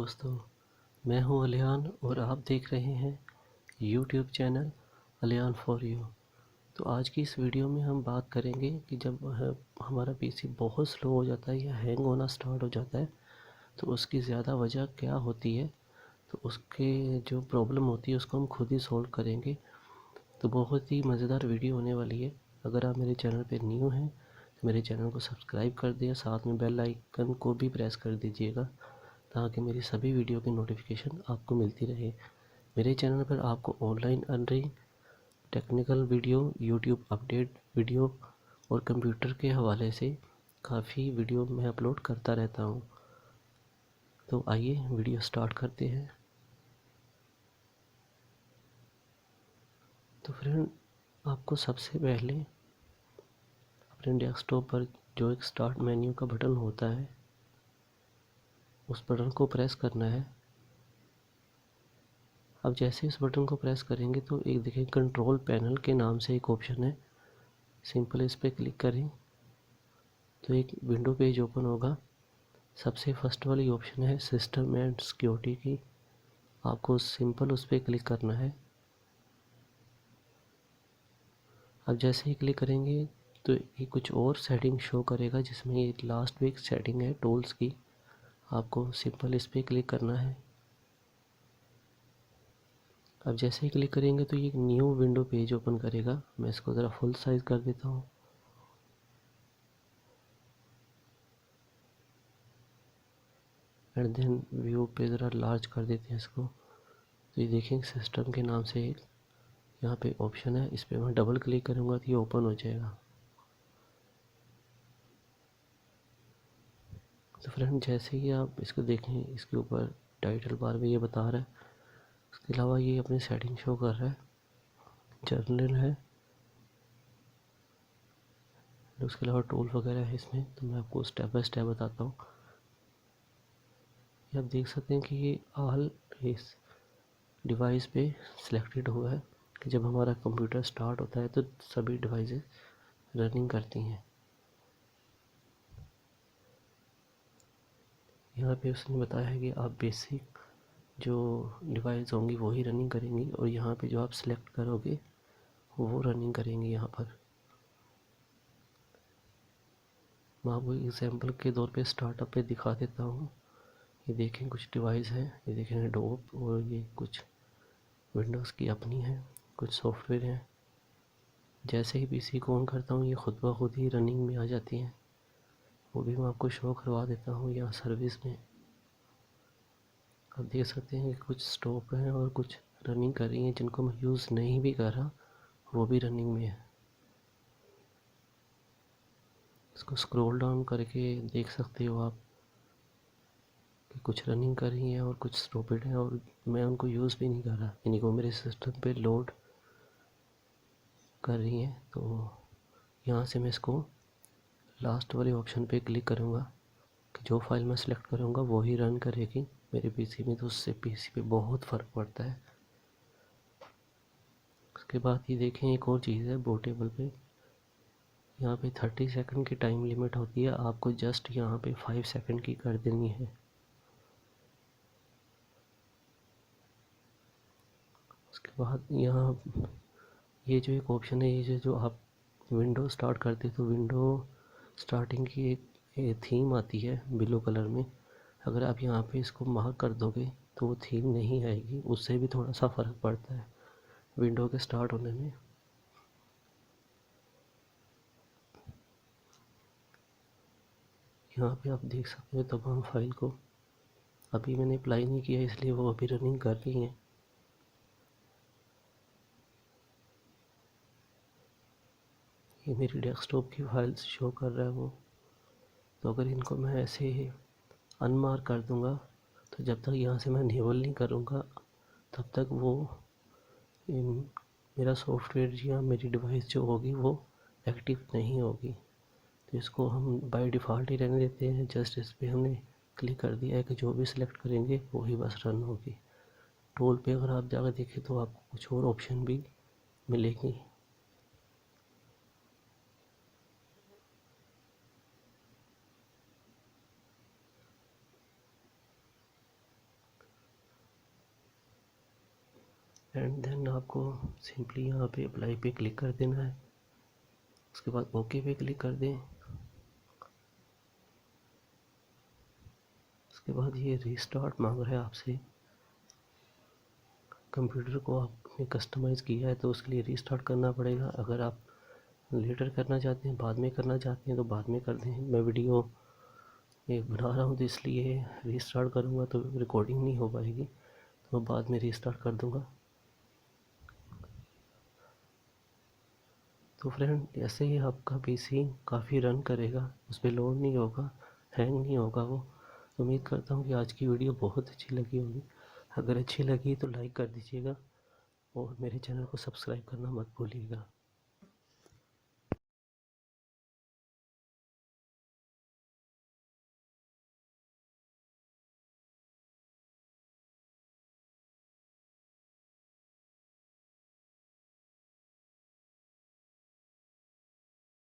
दोस्तों, मैं हूं अलियान और आप देख रहे हैं यूट्यूब चैनल अलियान फॉर यू। तो आज की इस वीडियो में हम बात करेंगे कि जब हमारा पीसी बहुत स्लो हो जाता है या हैंग होना स्टार्ट हो जाता है तो उसकी ज़्यादा वजह क्या होती है। तो उसके जो प्रॉब्लम होती है उसको हम खुद ही सॉल्व करेंगे। तो बहुत ही मज़ेदार वीडियो होने वाली है। अगर आप मेरे चैनल पर न्यू हैं तो मेरे चैनल को सब्सक्राइब कर दिया, साथ में बेल आइकन को भी प्रेस कर दीजिएगा ताकि मेरी सभी वीडियो की नोटिफिकेशन आपको मिलती रहे। मेरे चैनल पर आपको online earning, technical video, YouTube update video और कंप्यूटर के हवाले से काफ़ी वीडियो मैं अपलोड करता रहता हूँ। तो आइए वीडियो स्टार्ट करते हैं। तो फ्रेंड, आपको सबसे पहले अपने डेस्कटॉप पर जो एक स्टार्ट मेन्यू का बटन होता है उस बटन को प्रेस करना है। अब जैसे इस बटन को प्रेस करेंगे तो एक देखिए कंट्रोल पैनल के नाम से एक ऑप्शन है, सिंपल इस पर क्लिक करें तो एक विंडो पेज ओपन होगा। सबसे फर्स्ट वाली ऑप्शन है सिस्टम एंड सिक्योरिटी की, आपको सिंपल उस पर क्लिक करना है। अब जैसे ही क्लिक करेंगे तो ये कुछ और सेटिंग शो करेगा जिसमें ये लास्ट में एक सेटिंग है टूल्स की, आपको सिंपल इस पर क्लिक करना है। अब जैसे ही क्लिक करेंगे तो ये एक न्यू विंडो पेज ओपन करेगा। मैं इसको ज़रा फुल साइज़ कर देता हूँ। एंड देन व्यू पे ज़रा लार्ज कर देते हैं इसको। तो ये देखेंगे सिस्टम के नाम से एक यहाँ पे ऑप्शन है, इस पर मैं डबल क्लिक करूँगा तो ये ओपन हो जाएगा। तो फ्रेंड, जैसे ही आप इसको देखें इसके ऊपर टाइटल बार में ये बता रहा है। उसके अलावा ये अपनी सेटिंग शो कर रहा है, जर्नल है, उसके अलावा टूल वगैरह है इसमें। तो मैं आपको स्टेप बाय स्टेप बताता हूँ। ये आप देख सकते हैं कि ये ऑल इस डिवाइस पे सिलेक्टेड हुआ है कि जब हमारा कंप्यूटर स्टार्ट होता है तो सभी डिवाइसेस रनिंग करती हैं। यहाँ पे उसने बताया है कि आप बेसिक जो डिवाइस होंगी वही रनिंग करेंगी और यहाँ पे जो आप सिलेक्ट करोगे वो रनिंग करेंगी। यहाँ पर मैं आपको एग्जांपल के तौर पे स्टार्टअप पे दिखा देता हूँ। ये देखें कुछ डिवाइस है, ये देखें डोप, और ये कुछ विंडोज़ की अपनी है, कुछ सॉफ्टवेयर हैं। जैसे ही पीसी को ऑन करता हूँ ये खुद ब खुद ही रनिंग में आ जाती हैं। वो भी मैं आपको शो करवा देता हूँ यहाँ सर्विस में। आप देख सकते हैं कि कुछ स्टॉप हैं और कुछ रनिंग कर रही हैं, जिनको मैं यूज़ नहीं भी कर रहा वो भी रनिंग में है। इसको स्क्रॉल डाउन करके देख सकते हो आप कि कुछ रनिंग कर रही हैं और कुछ स्टॉपेड हैं और मैं उनको यूज़ भी नहीं कर रहा, यानी कि वो मेरे सिस्टम पे लोड कर रही हैं। तो यहाँ से मैं इसको लास्ट वाले ऑप्शन पे क्लिक करूँगा कि जो फाइल मैं सिलेक्ट करूँगा वो ही रन करेगी मेरे पीसी में। तो उससे पीसी पे बहुत फ़र्क पड़ता है। उसके बाद ये देखें एक और चीज़ है बूटेबल पे, यहाँ पे 30 सेकंड की टाइम लिमिट होती है, आपको जस्ट यहाँ पे 5 सेकंड की कर देनी है। उसके बाद यहाँ ये जो एक ऑप्शन है, ये जो आप विंडो स्टार्ट करते तो विंडो स्टार्टिंग की एक थीम आती है ब्लू कलर में। अगर आप यहाँ पे इसको मार्क कर दोगे तो वो थीम नहीं आएगी, उससे भी थोड़ा सा फ़र्क पड़ता है विंडो के स्टार्ट होने में। यहाँ पे आप देख सकते हो तमाम फाइल को, अभी मैंने अप्लाई नहीं किया इसलिए वो अभी रनिंग कर रही हैं। ये मेरी डेस्कटॉप की फाइल्स शो कर रहा है वो। तो अगर इनको मैं ऐसे अनमार्क कर दूंगा तो जब तक यहाँ से मैं इनेबल नहीं करूँगा तब तक वो मेरा सॉफ्टवेयर या मेरी डिवाइस जो होगी वो एक्टिव नहीं होगी। तो इसको हम बाय डिफ़ॉल्ट ही रहने देते हैं। जस्ट इस पर हमने क्लिक कर दिया है कि जो भी सिलेक्ट करेंगे वही बस रन होगी। टूल पे अगर आप जाकर देखें तो आपको कुछ और ऑप्शन भी मिलेंगी। एंड देन आपको सिंपली यहाँ पे अप्लाई पे क्लिक कर देना है। उसके बाद ओके पे क्लिक कर दें। उसके बाद ये रीस्टार्ट मांग रहा है आपसे। कंप्यूटर को आपने कस्टमाइज़ किया है तो उसके लिए रीस्टार्ट करना पड़ेगा। अगर आप लेटर करना चाहते हैं, बाद में करना चाहते हैं तो बाद में कर दें। मैं वीडियो एक बना रहा हूँ तो इसलिए रीस्टार्ट करूँगा तो रिकॉर्डिंग नहीं हो पाएगी, तो मैं बाद में रीस्टार्ट कर दूँगा। तो फ्रेंड ऐसे ही आपका पीसी काफ़ी रन करेगा, उस पर लोड नहीं होगा, हैंग नहीं होगा वो। तो उम्मीद करता हूँ कि आज की वीडियो बहुत अच्छी लगी होगी। अगर अच्छी लगी तो लाइक कर दीजिएगा और मेरे चैनल को सब्सक्राइब करना मत भूलिएगा।